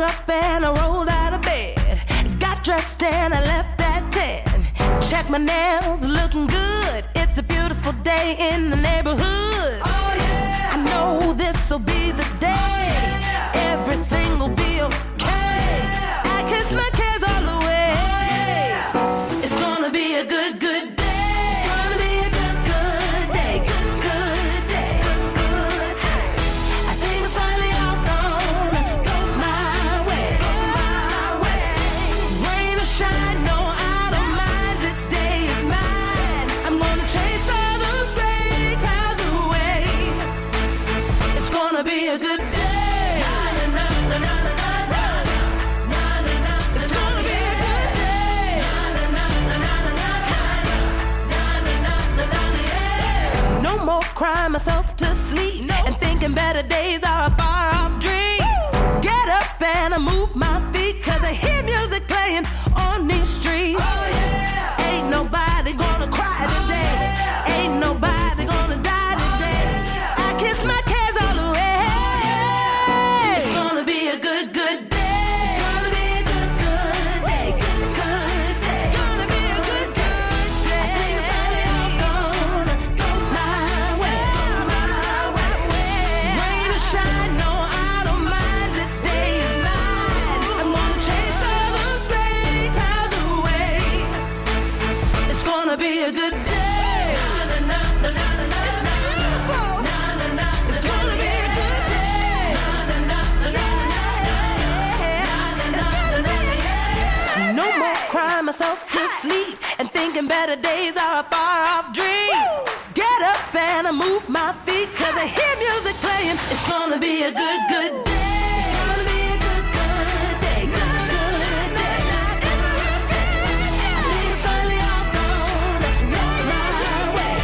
up and I rolled out of bed. Got dressed and I left at 10. Check my nails, looking good. It's a beautiful day in the neighborhood. Oh yeah! I know this'll be the day. Oh, yeah. Everything will be okay. Oh, yeah. I kiss my cares all away. Oh, yeah. It's gonna be a good, good day. It's gonna be a good, good day. Good, good day. I think it's finally all gonna go my way. My way. Rain or shine, no, I don't mind. This day is mine. I'm gonna chase all those gray clouds away. It's gonna be a good day. No more crying myself to sleep and thinking better days are a far off dream. Get up and I move my feet, cause I hear music playing on these streets. Oh, yeah. Ain't nobody gonna cry today. Oh, yeah. Ain't nobody gonna die today. Oh, yeah. I kiss my cares all away. Oh, yeah. It's gonna be a good, good day. It's gonna be a good, good day. Good, good day. It's gonna be a good, good day. I think it's finally all gonna go my way. Rain or shine, no, I don't mind. This day is mine. I'm gonna chase all those gray clouds away. It's gonna be a good day. It's beautiful. It's gonna be a good day. No more crying myself to sleep and thinking better days are a far off dream. Get up and I move my feet, cause I hear music playing. It's gonna be a good, good day. It's gonna be a good, good day. Good, good day. I think it's finally all gonna go my way.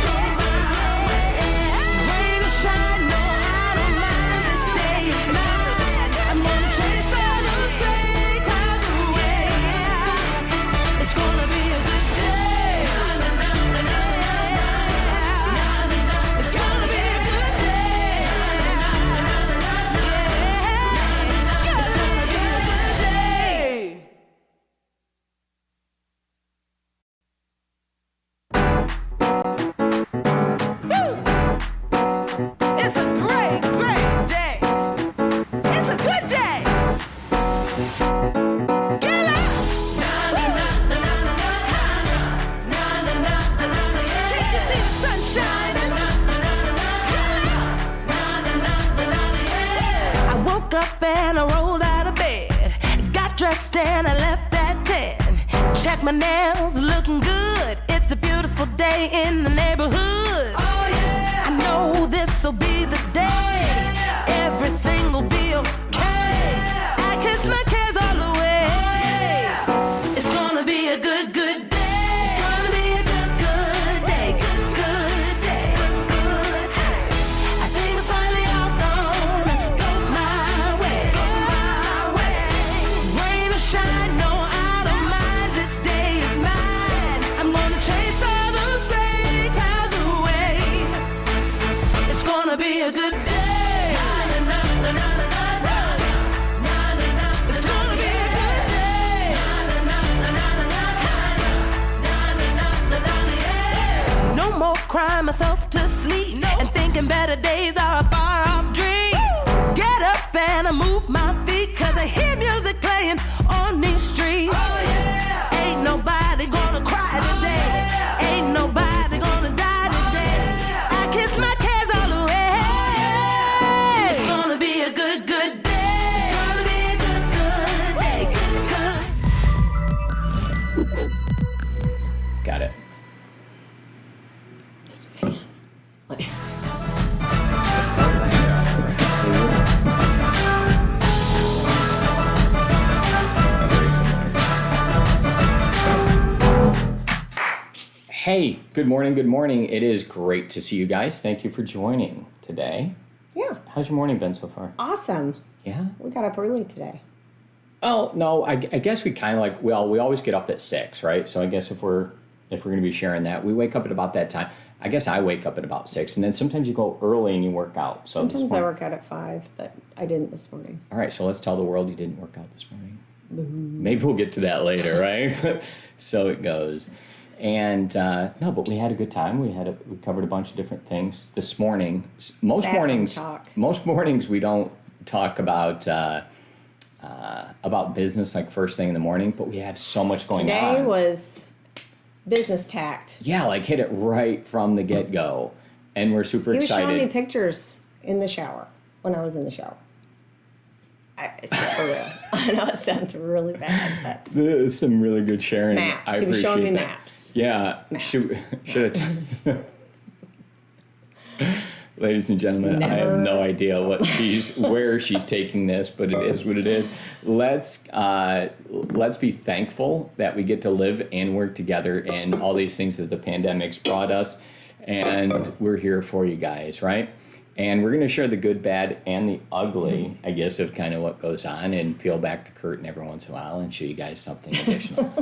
Rain or shine, no, I don't mind. This day is mine. I'm gonna chase all those gray clouds away. It's gonna be a good day. It's gonna be a good day. It's gonna be a good day. Woo! It's a great, great day. It's a good day. Get up! Can't you see the sun shining? I woke up and I rolled out of bed. Got dressed and I left at 10. Check my nails, looking good. It's a beautiful day in the neighborhood. Oh yeah! I know this'll be the day. Oh, yeah. Everything will be okay. Oh, yeah. I kiss my cares all away. Oh, yeah. It's gonna be a good, good day. It's gonna be a good, good day. Good, good day. I think it's finally all gonna go my way. My way. Rain or shine, no, I don't mind. This day is mine. I'm gonna chase all those gray clouds away. It's gonna be a good day. It's gonna be a good day. No more crying myself to sleep and thinking better days are a far off dream. Get up and I move my feet, cause I hear music playing on these streets. Oh, yeah. Ain't nobody gonna cry today. Oh, yeah. Ain't nobody gonna die today. Oh, yeah. I kiss my cares all away. Oh, yeah. It's gonna be a good, good day. It's gonna be a good, good day. Good, good. Got it. Hey, good morning, good morning. It is great to see you guys. Thank you for joining today. Yeah. How's your morning been so far? Awesome. Yeah? We got up early today. Oh, no, I guess we kind of like, well, we always get up at 6, right? So I guess if we're if we're going to be sharing that. We wake up at about that time. I guess I wake up at about 6, and then sometimes you go early and you work out. So sometimes I work out at 5, but I didn't this morning. All right, so let's tell the world you didn't work out this morning. Maybe we'll get to that later, right? So it goes. And no, but we had a good time. We covered a bunch of different things this morning. Most mornings we don't talk about business like first thing in the morning, but we have so much going on. Today was business packed. Yeah, like hit it right from the get-go. And we're super excited. He was showing me pictures in the shower when I was in the shower. It's for real. I know it sounds really bad, but there's some really good sharing. Maps. He was showing me maps. Yeah. Maps. Should have. Ladies and gentlemen, I have no idea where she's taking this, but it is what it is. Let's be thankful that we get to live and work together and all these things that the pandemic's brought us, and we're here for you guys, right? And we're going to share the good, bad, and the ugly, I guess, of kind of what goes on and peel back the curtain every once in a while and show you guys something additional.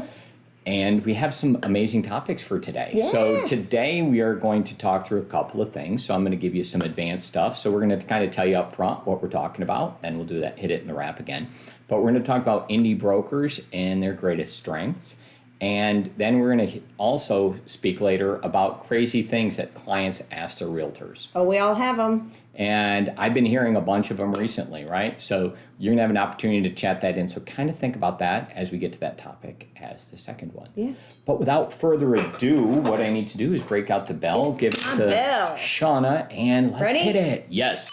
And we have some amazing topics for today. Yeah. So today we are going to talk through a couple of things. So I'm going to give you some advanced stuff. So we're going to kind of tell you up front what we're talking about, and we'll do that, hit it in the wrap again. But we're going to talk about indie brokers and their greatest strengths. And then we're going to also speak later about crazy things that clients ask their realtors. Oh, we all have them. And I've been hearing a bunch of them recently, right? So you're going to have an opportunity to chat that in. So kind of think about that as we get to that topic as the second one. Yeah. But without further ado, what I need to do is break out the bell, give it to Shana, and let's hit it. Yes.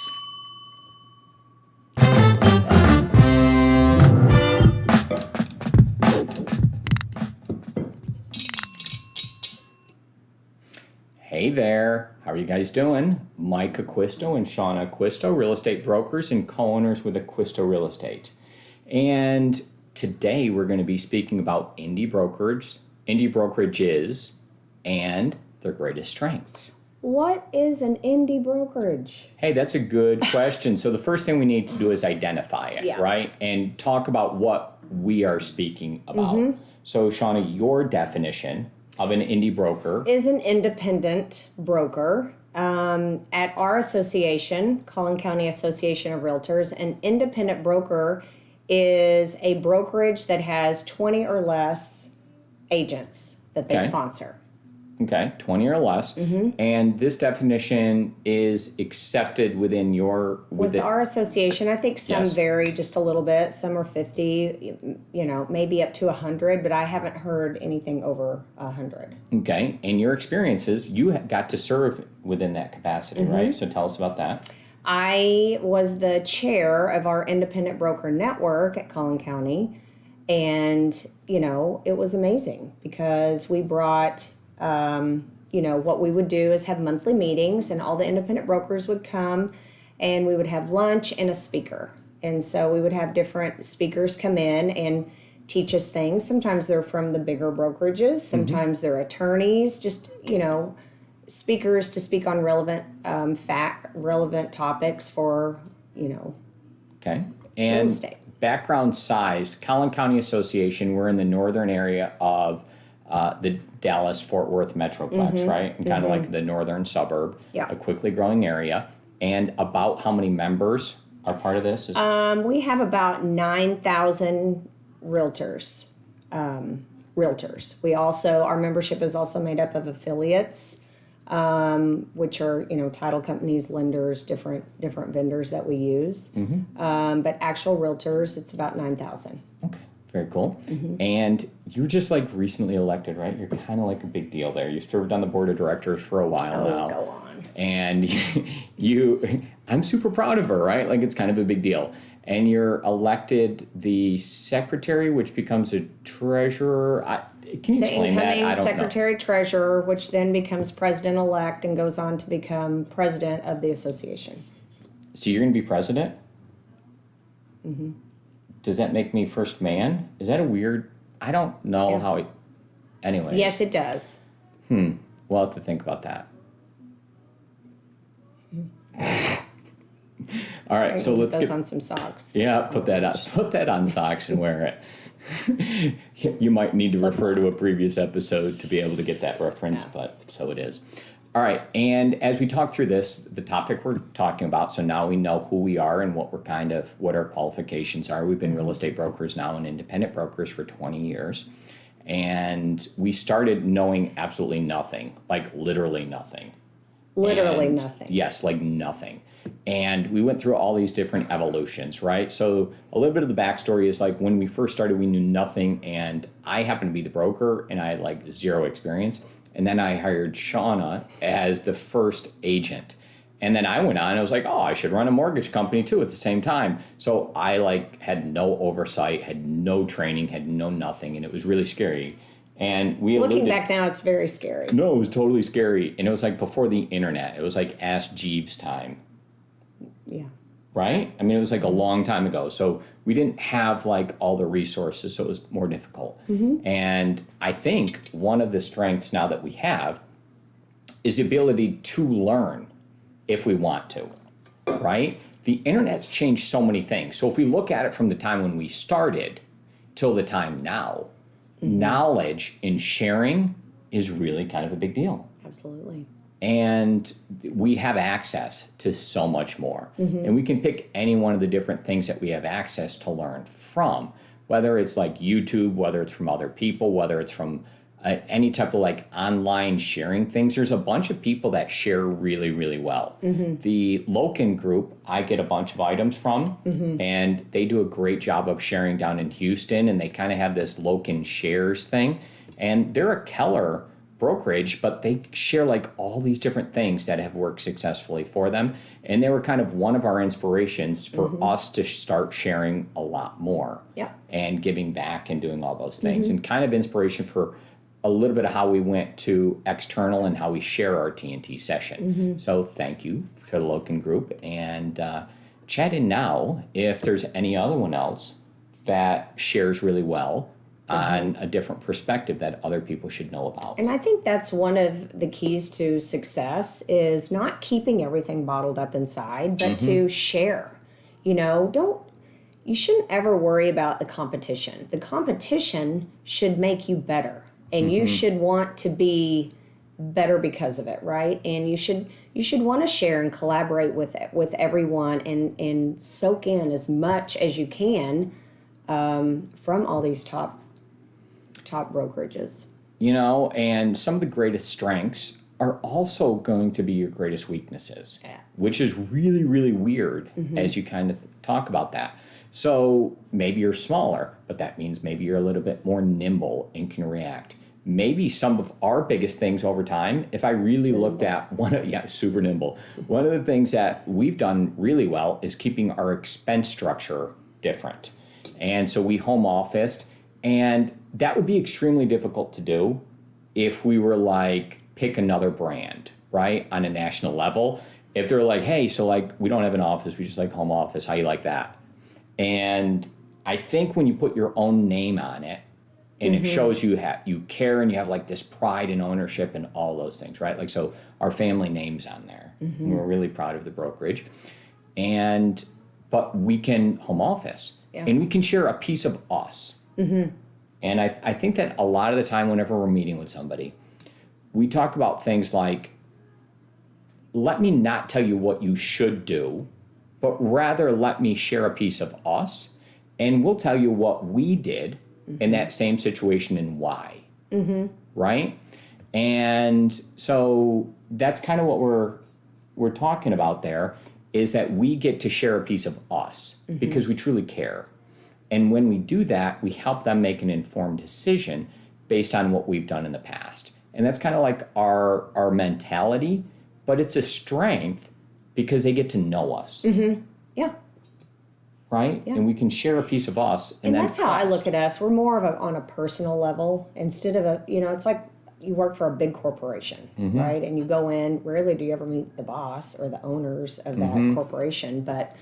Hey there, how are you guys doing? Mike Acquisto and Shana Acquisto, real estate brokers and co-owners with Acquisto Real Estate. And today we're going to be speaking about indie brokerages, and their greatest strengths. What is an indie brokerage? Hey, that's a good question. So the first thing we need to do is identify it, right? And talk about what we are speaking about. Mm-hmm. So Shana, your definition of an indie broker is an independent broker. At our association, Collin County Association of Realtors, an independent broker is a brokerage that has 20 or less agents that they sponsor. Okay, 20 or less. Mm-hmm. And this definition is accepted within with our association. I think some vary just a little bit. Some are 50, maybe up to 100, but I haven't heard anything over 100. Okay, in your experiences, you got to serve within that capacity, right? So tell us about that. I was the chair of our independent broker network at Collin County, and, it was amazing because we brought... what we would do is have monthly meetings, and all the independent brokers would come, and we would have lunch and a speaker. And so we would have different speakers come in and teach us things. Sometimes they're from the bigger brokerages. Sometimes they're attorneys, just, speakers to speak on relevant topics for, Okay. And real estate. Background size, Collin County Association, we're in the northern area of the Dallas-Fort Worth Metroplex, right? And kind of like the northern suburb, a quickly growing area. And about how many members are part of this? We have about 9,000 realtors. We also, our membership is also made up of affiliates, which are, title companies, lenders, different vendors that we use. But actual realtors, it's about 9,000. Okay. Very cool. And you just recently elected, right? You're kind of like a big deal there. You've served on the board of directors for a while now. Go on. And I'm super proud of her, right? It's kind of a big deal. And you're elected the secretary, which becomes a treasurer. Can you explain that? Incoming secretary treasurer, which then becomes president-elect and goes on to become president of the association. So you're going to be president? Does that make me first man? Is that a weird... I don't know how it... Anyways. Yes, it does. We'll have to think about that. All right, so let's get... on some socks. Yeah, put that on socks and wear it. You might need to refer to a previous episode to be able to get that reference, but so it is. All right, and as we talk through this, the topic we're talking about, so now we know who we are and what our qualifications are. We've been real estate brokers now and independent brokers for 20 years. And we started knowing absolutely nothing, like literally nothing. Literally nothing. Yes, like nothing. And we went through all these different evolutions, right? So a little bit of the backstory is like when we first started, we knew nothing, and I happened to be the broker, and I had like zero experience. And then I hired Shana as the first agent. And then I went on, I was like, oh, I should run a mortgage company too at the same time. So I like had no oversight, had no training, had no nothing, and it was really scary. And we Looking back now, it's very scary. No, it was totally scary. And it was like before the internet. It was like Ask Jeeves time. Yeah. Right? I mean, it was like a long time ago. So we didn't have like all the resources, so it was more difficult. And I think one of the strengths now that we have is the ability to learn if we want to, right? The internet's changed so many things. So if we look at it from the time when we started till the time now, knowledge and sharing is really kind of a big deal. Absolutely. And we have access to so much more. And we can pick any one of the different things that we have access to learn from, whether it's like YouTube, whether it's from other people, whether it's from any type of like online sharing things. There's a bunch of people that share really, really well. The Loken group, I get a bunch of items from, and they do a great job of sharing down in Houston, and they kind of have this Loken shares thing. And they're a Keller brokerage, but they share like all these different things that have worked successfully for them. And they were kind of one of our inspirations for us to start sharing a lot more and giving back and doing all those things, and kind of inspiration for a little bit of how we went to external and how we share our TNT session. So thank you to the Loken group, and chat in now if there's any other one else that shares really well on a different perspective that other people should know about. And I think that's one of the keys to success is not keeping everything bottled up inside, but to share. You know, you shouldn't ever worry about the competition. The competition should make you better, and you should want to be better because of it, right? And you should want to share and collaborate with everyone and soak in as much as you can from all these top brokerages. You know, and some of the greatest strengths are also going to be your greatest weaknesses, which is really, really weird as you kind of talk about that. So maybe you're smaller, but that means maybe you're a little bit more nimble and can react. Maybe some of our biggest things over time, if I really looked at super nimble. One of the things that we've done really well is keeping our expense structure different. And so we home officed, and that would be extremely difficult to do if we were like, pick another brand, right, on a national level. If they're like, hey, so like we don't have an office, we just like home office, how you like that? And I think when you put your own name on it, and it shows you care and you have like this pride and ownership and all those things, right? Like, so our family name's on there. And we're really proud of the brokerage. But we can home office and we can share a piece of us. And I think that a lot of the time whenever we're meeting with somebody, we talk about things like, let me not tell you what you should do, but rather let me share a piece of us, and we'll tell you what we did in that same situation and why, right? And so that's kind of what we're talking about there, is that we get to share a piece of us because we truly care. And when we do that, we help them make an informed decision based on what we've done in the past. And that's kind of like our mentality, but it's a strength because they get to know us. Yeah. Right? Yeah. And we can share a piece of us. And that's how I look at us. We're more of on a personal level instead of it's like you work for a big corporation, right? And you go in, rarely do you ever meet the boss or the owners of that corporation. But,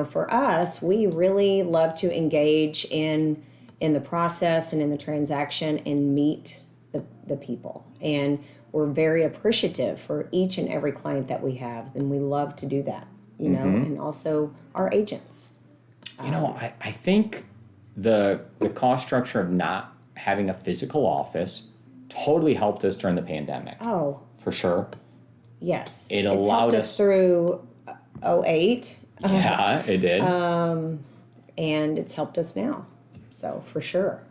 for us, we really love to engage in the process and in the transaction and meet the people. And we're very appreciative for each and every client that we have. And we love to do that, and also our agents. I think the cost structure of not having a physical office totally helped us during the pandemic. Oh, For sure. yes. It It's allowed helped us through '08. Yeah, it did. And it's helped us now. So for sure.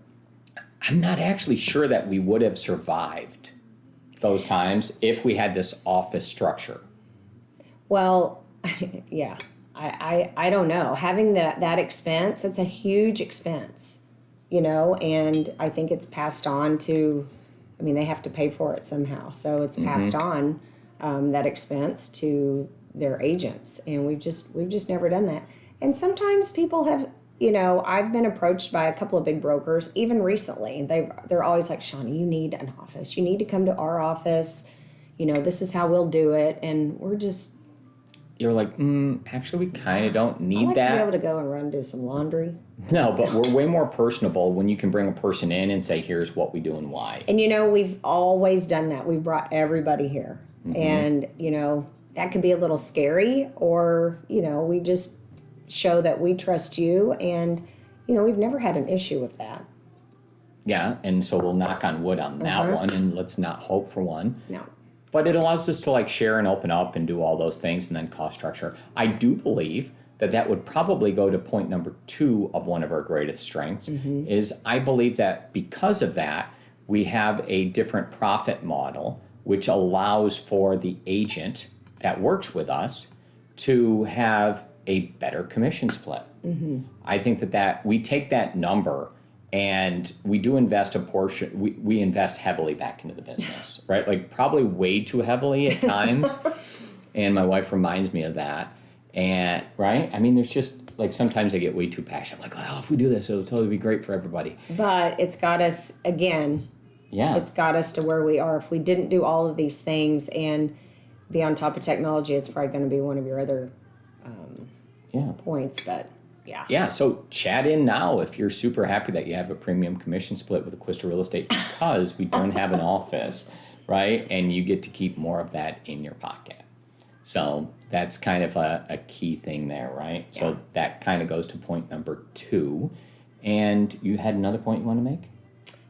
I'm not actually sure that we would have survived those times if we had this office structure. Well, yeah, I don't know. Having that expense, it's a huge expense, and I think it's passed on to, they have to pay for it somehow. So it's passed on, that expense to their agents. And we've just never done that. And sometimes people have, I've been approached by a couple of big brokers, even recently. They're always like, Shana, you need an office. You need to come to our office. This is how we'll do it. And we're just... You're like, actually, we kind of don't need I like that. to be able to go and run do some laundry. No, but we're way more personable when you can bring a person in and say, here's what we do and why. And, we've always done that. We've brought everybody here. And, that could be a little scary, or, we just show that we trust you, and we've never had an issue with that. Yeah, and so we'll knock on wood on that one, and let's not hope for one. No. But it allows us to share and open up and do all those things, and then cost structure. I do believe that would probably go to point number 2 of one of our greatest strengths, is I believe that because of that, we have a different profit model, which allows for the agent that works with us to have a better commission split. I think that we take that number and we do invest a portion, we invest heavily back into the business, right? Probably way too heavily at times. And my wife reminds me of that. And, right? There's just, sometimes I get way too passionate. If we do this, it'll totally be great for everybody. But it's got us, again, it's got us to where we are. If we didn't do all of these things and be on top of technology, it's probably going to be one of your other points, but yeah. So chat in now if you're super happy that you have a premium commission split with Acquisto Real Estate, because we don't have an office, right? And you get to keep more of that in your pocket. So that's kind of a key thing there, right? Yeah. So that kind of goes to point number 2. And you had another point you want to make?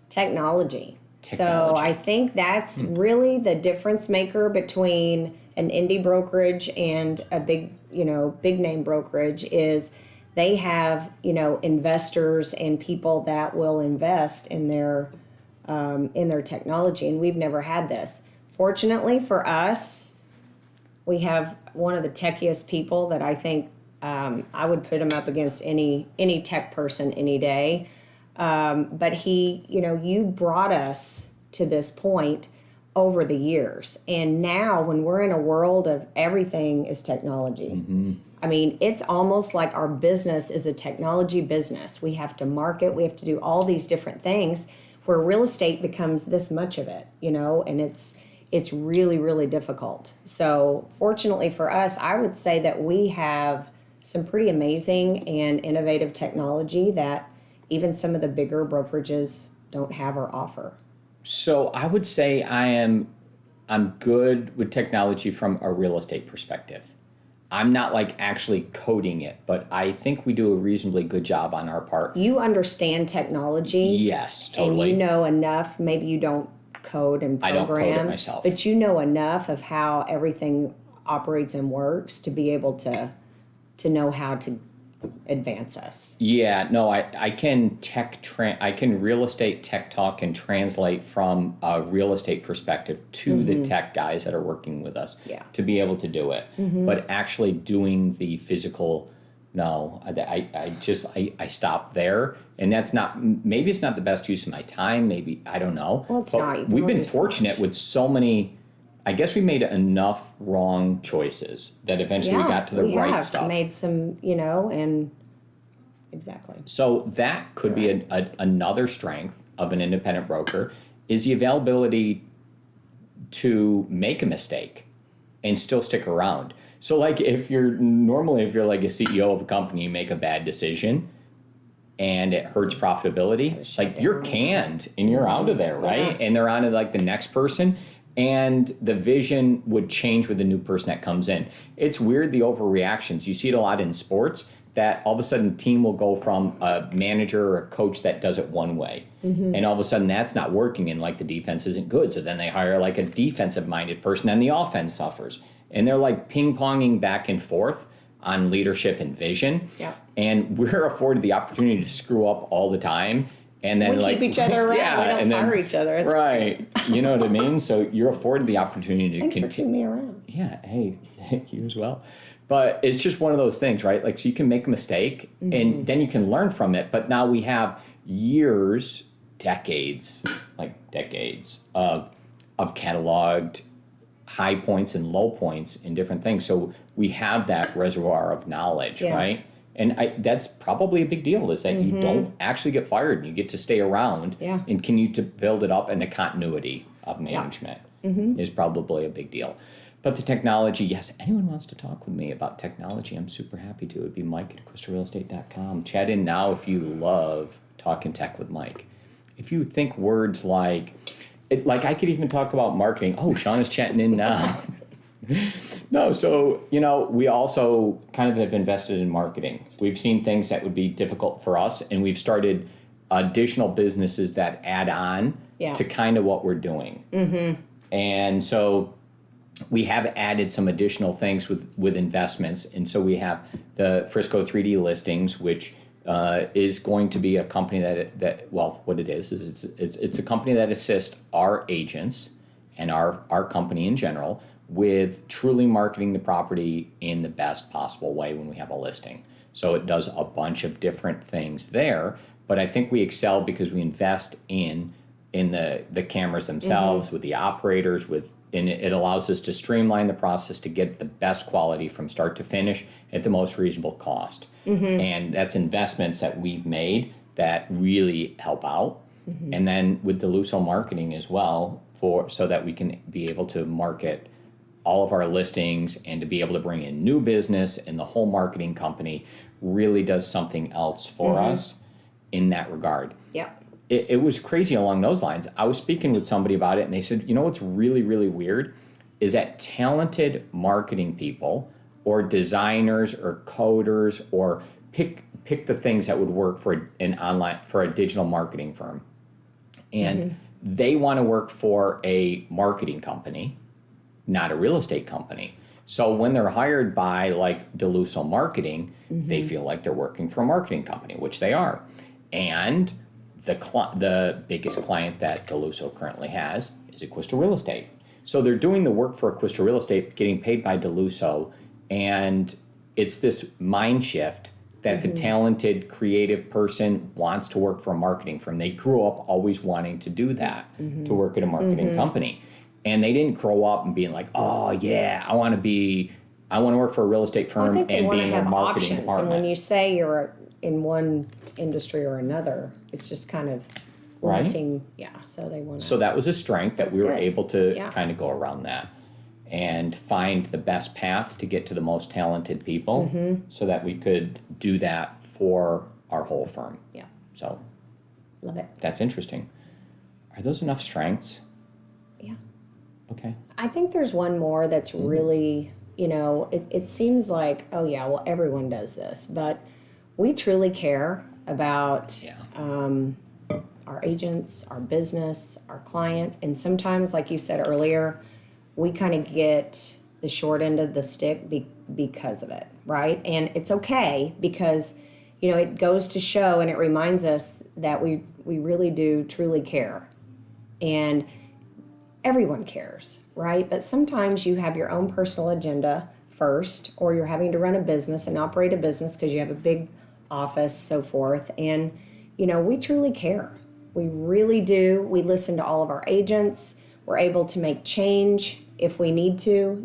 Technology. So I think that's really the difference maker between an indie brokerage and a big name brokerage is they have, investors and people that will invest in their technology. And we've never had this. Fortunately for us, we have one of the techiest people that I think I would put him up against any tech person any day. But he, you brought us to this point over the years. And now when we're in a world of everything is technology, it's almost like our business is a technology business. We have to market, we have to do all these different things where real estate becomes this much of it, and it's really, really difficult. So fortunately for us, I would say that we have some pretty amazing and innovative technology that even some of the bigger brokerages don't have or offer. So I would say I'm good with technology from a real estate perspective. I'm not actually coding it, but I think we do a reasonably good job on our part. You understand technology. Yes, totally. And you know enough. Maybe you don't code and program. I don't code it myself. But you know enough of how everything operates and works to be able to know how to advance us. Yeah, no, I can I can real estate tech talk and translate from a real estate perspective to the tech guys that are working with us to be able to do it. But actually doing the physical, no, I stop there. And that's not, maybe it's not the best use of my time, maybe, I don't know. Well, it's but not. We've been fortunate with so many, I guess we made enough wrong choices that eventually we got to the right stuff. We made some, and exactly. So that could be another strength of an independent broker is the availability to make a mistake and still stick around. So if you're a CEO of a company, you make a bad decision and it hurts profitability, you're canned and you're out of there, right? And they're on to the next person. And the vision would change with the new person that comes in. It's weird, the overreactions. You see it a lot in sports. that all of a sudden team will go from a manager or a coach that does it one way. And all of a sudden that's not working and like the defense isn't good. So then they hire like a defensive minded person and the offense suffers. And they're like ping ponging back and forth on leadership and vision. Yeah. And we're afforded the opportunity to screw up all the time. And then We keep each other around. Yeah, We don't fire each other. It's right. You know what I mean? So you're afforded the opportunity to Thanks for continue. keeping me around. Yeah, hey, you as well. But it's just one of those things, right? Like, so you can make a mistake and then you can learn from it. But now we have years, decades of cataloged high points and low points in different things. So we have that reservoir of knowledge, right? And that's probably a big deal, is that you don't actually get fired and you get to stay around and continue to build it up, and the continuity of management is probably a big deal. But the technology, yes, anyone wants to talk with me about technology, I'm super happy to. It'd be Mike@AcquistoRealEstate.com. Chat in now if you love talking tech with Mike. If you think words like I could even talk about marketing. Oh, Shauna's chatting in now. No, so, we also kind of have invested in marketing. We've seen things that would be difficult for us, and we've started additional businesses that add on to kind of what we're doing. And so we have added some additional things with investments. And so we have the Frisco 3D Listings, which is going to be a company that what it is it's a company that assists our agents and our company in general with truly marketing the property in the best possible way when we have a listing. So it does a bunch of different things there, but I think we excel because we invest in the cameras themselves, with the operators, and it allows us to streamline the process to get the best quality from start to finish at the most reasonable cost. And that's investments that we've made that really help out. And then with Deluso marketing as well, so that we can be able to market all of our listings and to be able to bring in new business, and the whole marketing company really does something else for us in that regard. Yep. It was crazy along those lines. I was speaking with somebody about it, and they said, what's really, really weird is that talented marketing people or designers or coders or pick the things that would work for a digital marketing firm. And they want to work for a marketing company, not a real estate company. So when they're hired by like Deluso Marketing, they feel like they're working for a marketing company, which they are. And the biggest client that Deluso currently has is Acquisto Real Estate. So they're doing the work for Acquisto Real Estate, getting paid by Deluso, and it's this mind shift that the talented, creative person wants to work for a marketing firm. They grew up always wanting to do that, to work at a marketing company. And they didn't grow up and being like, oh yeah, I want to work for a real estate firm and be in a marketing department. And when you say you're in one industry or another, it's just kind of limiting. Yeah, so they want to. So that was a strength that we were able to Yeah. kind of go around that and find the best path to get to the most talented people, so that we could do that for our whole firm. Yeah, So love it. that's interesting. Are those enough strengths? Yeah. Okay. I think there's one more that's really, it seems like, oh yeah, well, everyone does this, but we truly care about our agents, our business, our clients. And sometimes, like you said earlier, we kind of get the short end of the stick because of it, right? And it's okay because, it goes to show and it reminds us that we really do truly care. And everyone cares, right? But sometimes you have your own personal agenda first, or you're having to run a business and operate a business because you have a big office, so forth. And, we truly care. We really do. We listen to all of our agents. We're able to make change if we need to.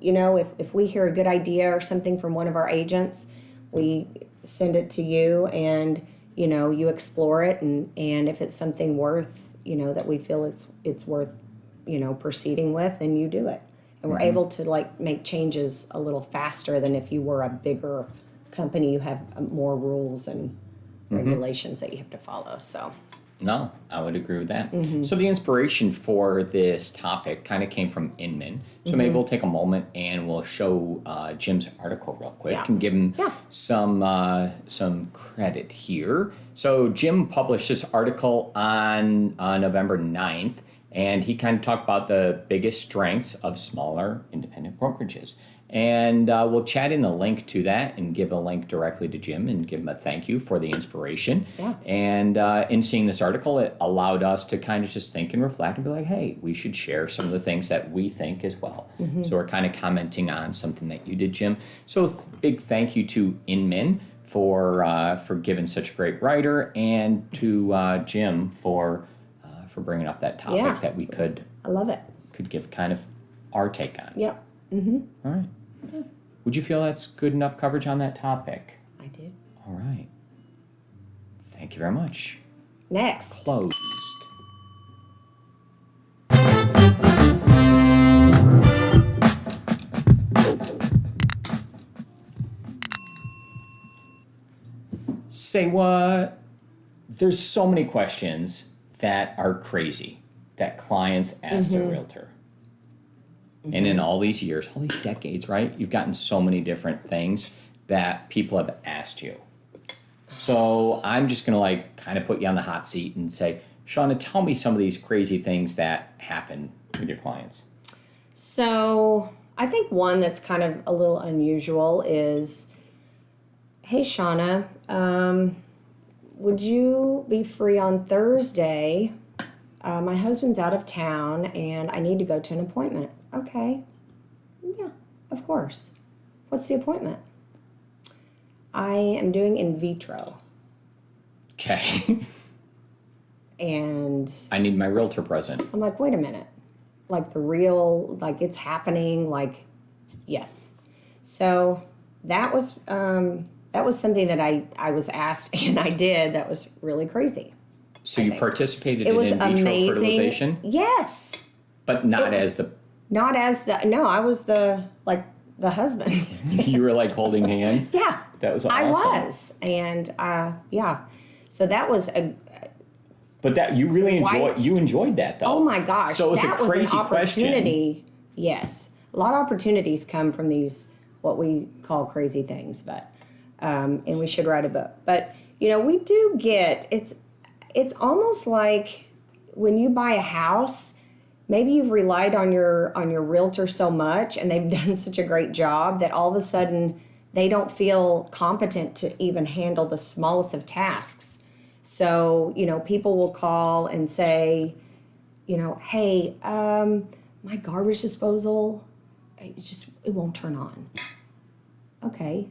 If we hear a good idea or something from one of our agents, we send it to you and, you explore it. And if it's something worth, that we feel it's worth proceeding with, and you do it. And we're able to make changes a little faster than if you were a bigger company. You have more rules and regulations that you have to follow. So No, I would agree with that. Mm-hmm. So the inspiration for this topic kind of came from Inman. So maybe we'll take a moment and we'll show Jim's article real quick and give him some credit here. So Jim published this article on November 9th, and he kind of talked about the biggest strengths of smaller independent brokerages. And we'll chat in the link to that and give a link directly to Jim and give him a thank you for the inspiration. Yeah. And in seeing this article, it allowed us to kind of just think and reflect and be like, hey, we should share some of the things that we think as well. So we're kind of commenting on something that you did, Jim. So big thank you to Inman for giving such a great writer, and to Jim for bringing up that topic that we could I love it. give kind of our take on. Yep. All right. Would you feel that's good enough coverage on that topic? I do. All right. Thank you very much. Next. Closed. Say what? There's so many questions that are crazy that clients ask their realtor. And in all these years, all these decades, right? You've gotten so many different things that people have asked you. So I'm just going to kind of put you on the hot seat and say, Shana, tell me some of these crazy things that happen with your clients. So I think one that's kind of a little unusual is, hey, Shana, would you be free on Thursday? My husband's out of town and I need to go to an appointment. Okay. Yeah, of course. What's the appointment? I am doing in vitro. Okay. And I need my realtor present. I'm like, wait a minute. Like the real, like it's happening, like, yes. So that was something that I was asked and I did that was really crazy. So you participated It in was in vitro amazing. fertilization? Yes. But not as the... Not as no, I was the husband. You were holding hands? Yeah. That was awesome. I was. And yeah. So that was But that you really enjoyed that though. oh my gosh. So it was that a crazy was an opportunity. question. Yes. A lot of opportunities come from these what we call crazy things, but and we should write a book. But we do get it's almost like when you buy a house, maybe you've relied on your realtor so much and they've done such a great job that all of a sudden they don't feel competent to even handle the smallest of tasks. So, people will call and say, hey, my garbage disposal, it won't turn on. Okay.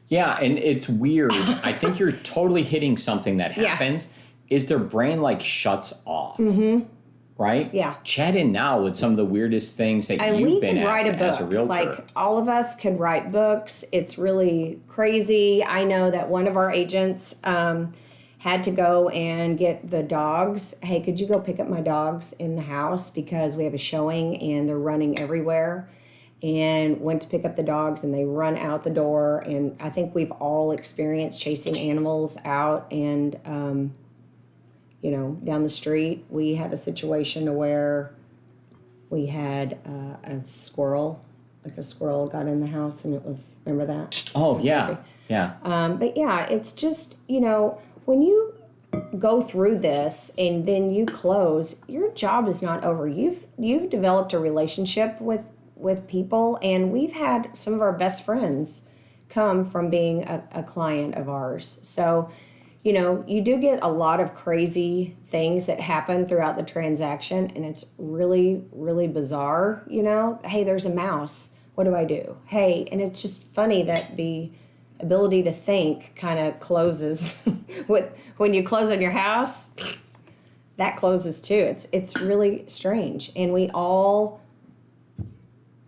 Yeah, and it's weird. I think you're totally hitting something that happens is their brain shuts off. Mm-hmm. Right? Yeah. Chat in now with some of the weirdest things that you've been asked as a realtor. All of us could write books. It's really crazy. I know that one of our agents had to go and get the dogs. Hey, could you go pick up my dogs in the house because we have a showing and they're running everywhere. And went to pick up the dogs and they run out the door. And I think we've all experienced chasing animals out and down the street. We had a situation where we had a squirrel got in the house and it was, remember that? Oh, yeah. Crazy. Yeah. But yeah, it's just, when you go through this and then you close, your job is not over. You've developed a relationship with people, and we've had some of our best friends come from being a client of ours. So, you do get a lot of crazy things that happen throughout the transaction, and it's really, really bizarre. Hey, there's a mouse. What do I do? Hey, and it's just funny that the ability to think kind of closes when you close on your house. That closes too. It's really strange, and we all,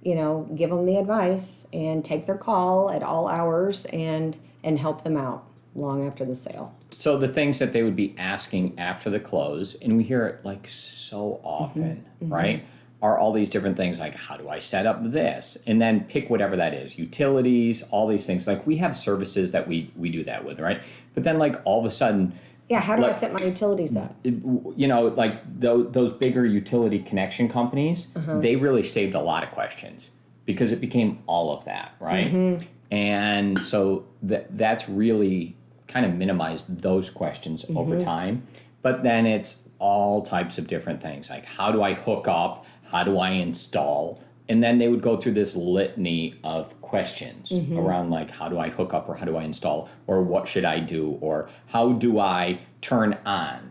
give them the advice and take their call at all hours and help them out long after the sale. So the things that they would be asking after the close, and we hear it so often, right? Are all these different things like, how do I set up this? And then pick whatever that is, utilities, all these things. We have services that we do that with, right? But then all of a sudden Yeah, how do I Like- set my utilities up? You know, like those bigger utility connection companies, they really saved a lot of questions because it became all of that, right? And so that's really kind of minimized those questions over time. But then it's all types of different things, like how do I hook up? How do I install? And then they would go through this litany of questions around like, how do I hook up or how do I install or what should I do or how do I turn on?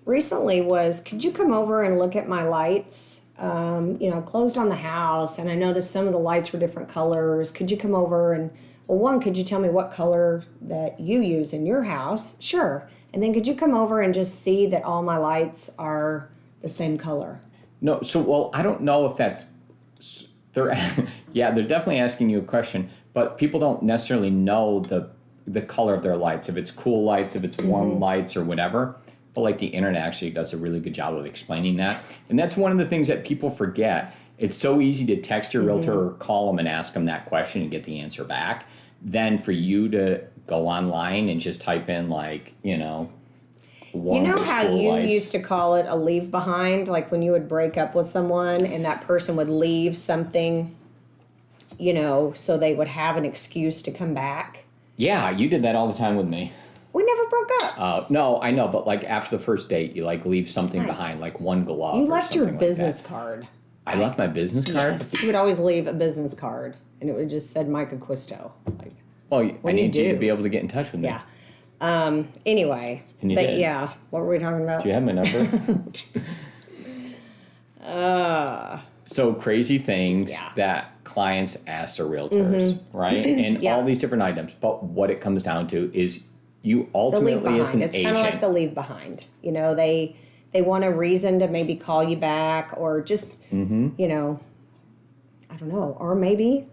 Recently could you come over and look at my lights? Closed on the house, and I noticed some of the lights were different colors. Could you come over and, well, one, could you tell me what color that you use in your house? Sure. And then could you come over and just see that all my lights are the same color? No, so, well, I don't know if that's, they're definitely asking you a question, but people don't necessarily know the color of their lights, if it's cool lights, if it's warm lights or whatever. But like the internet actually does a really good job of explaining that. And that's one of the things that people forget. It's so easy to text your realtor or call them and ask them that question and get the answer back. Then for you to go online and just type in like, warm You know versus how cool you lights. used to call it a leave behind, like when you would break up with someone and that person would leave something, so they would have an excuse to come back? Yeah, you did that all the time with me. We never broke up. No, I know, but like after the first date, you like leave something Right. behind, like one glove. You or left your something like business that. card. I left my business card. Yes, you would always leave a business card, and it would just said Mike Acquisto. Like, Well, I do you need you to do? be able to get in touch with me. yeah. Anyway, And you but did. yeah, what were we talking about? Do you have my number? So crazy things Yeah. that clients ask their realtors, right? And Yeah. all these different items. But what it comes down to is you The leave ultimately, as behind. an It's kind of like agent, the leave behind. They want a reason to maybe call you back, or just I don't know, or maybe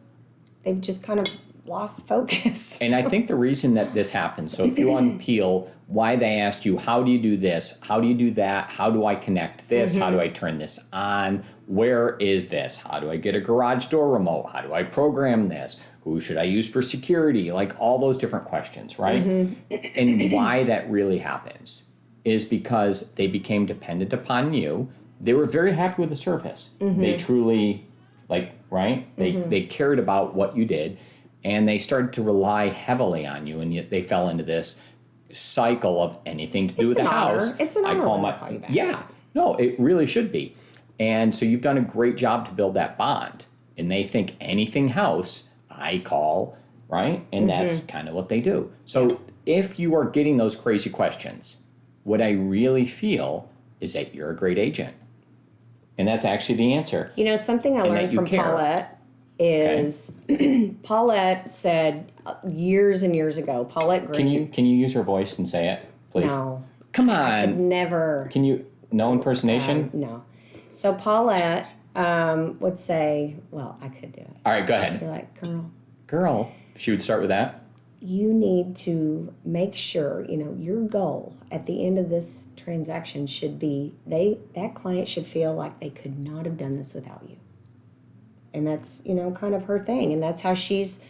they've just kind of lost focus. and I think the reason that this happens, so if you unpeel why they ask you, how do you do this? How do you do that? How do I connect this? How do I turn this on? Where is this? How do I get a garage door remote? How do I program this? Who should I use for security? Like all those different questions, right? And why that really happens is because they became dependent upon you. They were very happy with the service. They truly, right? They cared about what you did. And they started to rely heavily on you, and yet they fell into this cycle of anything to do with the house. It's an honor when they call you back. Yeah, no, it really should be. And so you've done a great job to build that bond. And they think anything house, I call, right? And that's kind of what they do. So if you are getting those crazy questions, what I really feel is that you're a great agent. And that's actually the answer. Something I that learned you from care. Paulette is Paulette said years and years ago, Paulette Green. Can you use her voice and say it, please? No, Come could on. never. Can you, no impersonation? No. So Paulette would say, well, I could do it. All right, go ahead. Be like, Girl. She would start with that. you need to make sure, your goal at the end of this transaction should be that client should feel like they could not have done this without you. And that's, kind of her thing. And that's how she's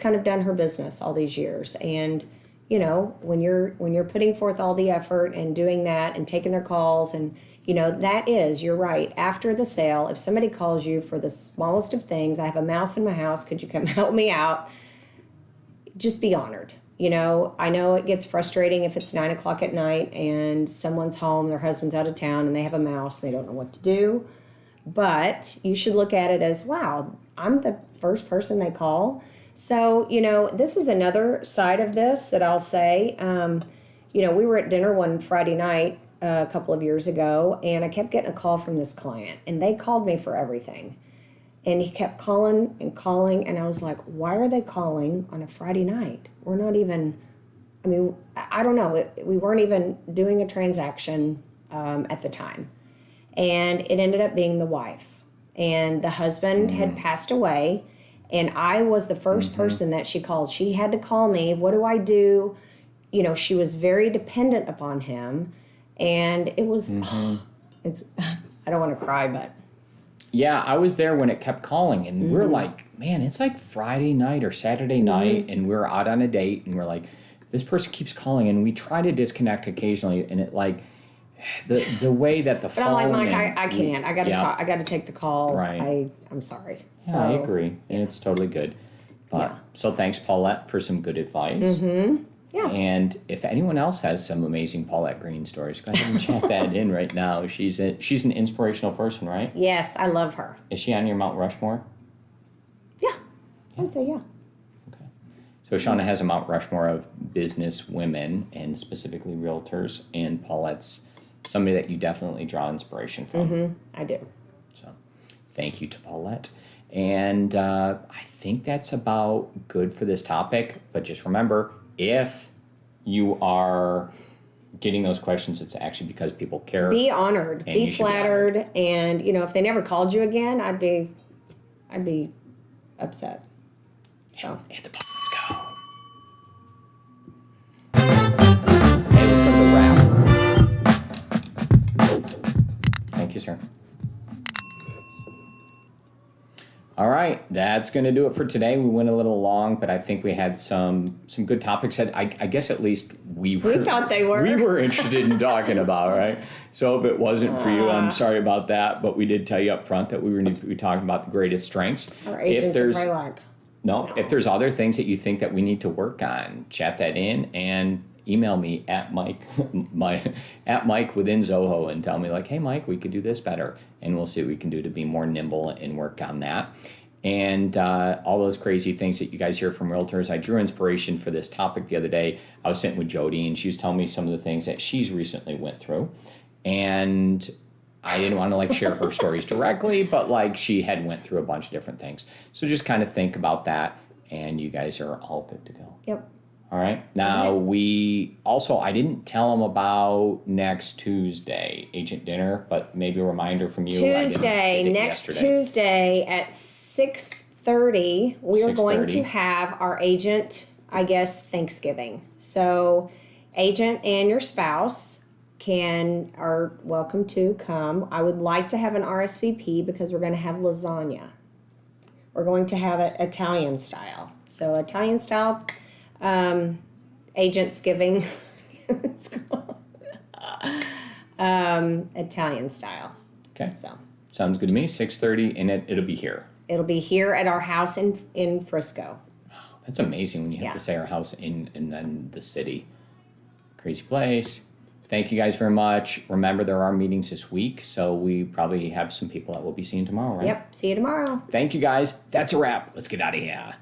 kind of done her business all these years. And, when you're putting forth all the effort and doing that and taking their calls and, you're right. After the sale, if somebody calls you for the smallest of things, I have a mouse in my house, could you come help me out? Just be honored. I know it gets frustrating if it's 9:00 at night and someone's home, their husband's out of town, and they have a mouse, they don't know what to do. But you should look at it as, wow, I'm the first person they call. So, this is another side of this that I'll say. We were at dinner one Friday night a couple of years ago, and I kept getting a call from this client, and they called me for everything. And he kept calling, and I was like, why are they calling on a Friday night? We're not even, I don't know. We weren't even doing a transaction at the time. And it ended up being the wife. And the husband had passed away, and I was the first person that she called. She had to call me. What do I do? She was very dependent upon him. And it was, it's, I don't want to cry, but. Yeah, I was there when it kept calling, and we're like, man, it's like Friday night or Saturday night, and we're out on a date, and we're like, this person keeps calling, and we try to disconnect occasionally, and it like the way that the But phone. I'm like, Mike, I can't. I gotta talk. I gotta take the call. Right. I'm sorry. Yeah, I agree, and it's totally good. But so thanks, Paulette, for some good advice. Mm-hmm. Yeah. And if anyone else has some amazing Paulette Green stories, go ahead and chat that in right now. She's an inspirational person, right? Yes, I love her. Is she on your Mount Rushmore? Yeah. I'd say yeah. Okay. So Shana has a Mount Rushmore of business women, and specifically realtors, and Paulette's somebody that you definitely draw inspiration from. Mm-hmm. I do. So thank you to Paulette. And I think that's about good for this topic. But just remember, if you are getting those questions, it's actually because people care. Be honored. Be flattered. And, if they never called you again, I'd be upset. So. Hit the button. Let's go. Hey, let's go to the wrap. Thank you, sir. All right, that's going to do it for today. We went a little long, but I think we had some good topics that I guess at least we thought they were. We were interested in talking about, right? So if it wasn't for you, I'm sorry about that, but we did tell you up front that we were going to be talking about the greatest strengths. Our agents are probably like, no, if there's other things that you think that we need to work on, chat that in and email me at Mike within Zoho and tell me like, hey Mike, we could do this better, and we'll see what we can do to be more nimble and work on that. And all those crazy things that you guys hear from realtors. I drew inspiration for this topic the other day. I was sitting with Jody, and she was telling me some of the things that she's recently went through, and I didn't want to like share her stories directly, but like she had went through a bunch of different things. So just kind of think about that, and you guys are all good to go. Yep. All right. Now, I didn't tell them about next Tuesday, agent dinner, but maybe a reminder from you. Next Tuesday at 6:30, we are going to have our agent, Thanksgiving. So, agent and your spouse are welcome to come. I would like to have an RSVP because we're going to have lasagna. We're going to have it Italian style. So, Italian style. Agents giving Italian style. Okay. So sounds good to me. 6:30, and it'll be here. It'll be here at our house in Frisco. Wow, that's amazing when you have to say our house and then the city. Crazy place. Thank you guys very much. Remember, there are meetings this week, so we probably have some people that we'll be seeing tomorrow, right? Yep. See you tomorrow. Thank you guys. That's a wrap. Let's get out of here.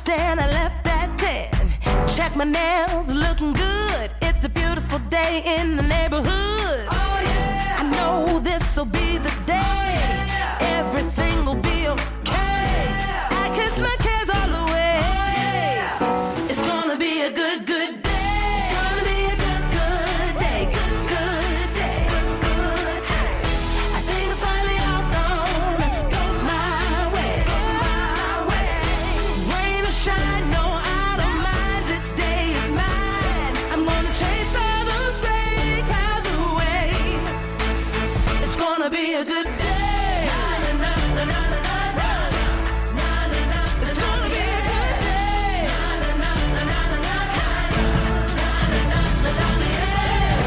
And I left at 10. Check my nails, looking good. It's a beautiful day in the neighborhood. Oh yeah! I know this'll be the day. Oh, yeah. Everything will be okay. Yeah. I kiss my cares all away. Oh, yeah. It's gonna be a good day. It's gonna be a good day. Good day. I think it's finally all gonna go my way. Rain or shine, no, I don't mind. This day is mine. I'm gonna chase all those gray clouds away. It's gonna be a good day. It's gonna be a good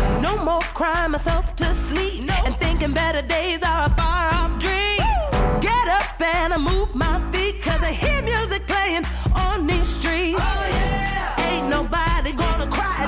day. No more crying myself to sleep and thinking better days are a far off dream. Get up and I move my feet, 'cause I hear music playing on these streets. Oh yeah! Ain't nobody gonna cry